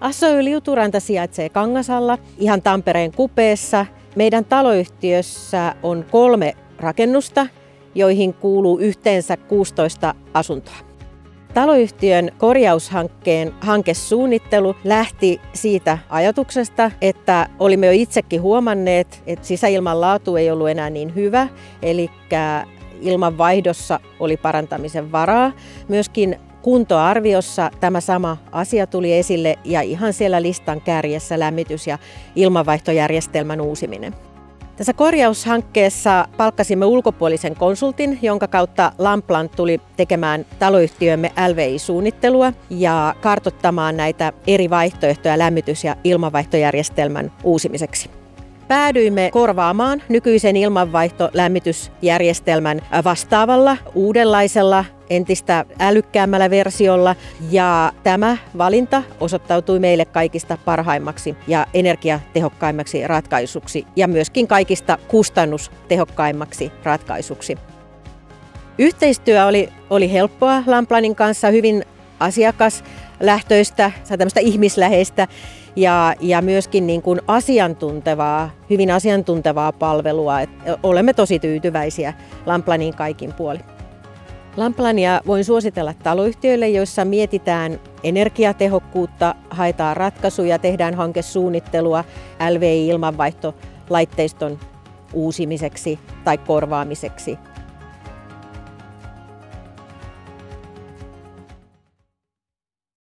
Asso-Liuturanta sijaitsee Kangasalla, ihan Tampereen kupeessa. Meidän taloyhtiössä on 3 rakennusta, joihin kuuluu yhteensä 16 asuntoa. Taloyhtiön korjaushankkeen hankesuunnittelu lähti siitä ajatuksesta, että olimme jo itsekin huomanneet, että sisäilman laatu ei ollut enää niin hyvä, eli ilmanvaihdossa oli parantamisen varaa. Myöskin kuntoarviossa tämä sama asia tuli esille ja ihan siellä listan kärjessä lämmitys- ja ilmanvaihtojärjestelmän uusiminen. Tässä korjaushankkeessa palkkasimme ulkopuolisen konsultin, jonka kautta Lamplan tuli tekemään taloyhtiömme LVI-suunnittelua ja kartoittamaan näitä eri vaihtoehtoja lämmitys- ja ilmanvaihtojärjestelmän uusimiseksi. Päädyimme korvaamaan nykyisen ilmanvaihtolämmitysjärjestelmän vastaavalla uudenlaisella entistä älykkäämmällä versiolla ja tämä valinta osoittautui meille kaikista parhaimmaksi ja energiatehokkaimmaksi ratkaisuksi ja myöskin kaikista kustannustehokkaimmaksi ratkaisuksi. Yhteistyö oli helppoa Lamplanin kanssa, hyvin asiakaslähtöistä, tämmöistä ihmisläheistä ja myöskin niin kuin hyvin asiantuntevaa palvelua. Olemme tosi tyytyväisiä Lamplaniin kaikin puolin. Lamplania voin suositella taloyhtiöille, joissa mietitään energiatehokkuutta, haetaan ratkaisuja, tehdään hankesuunnittelua LVI-ilmanvaihtolaitteiston uusimiseksi tai korvaamiseksi.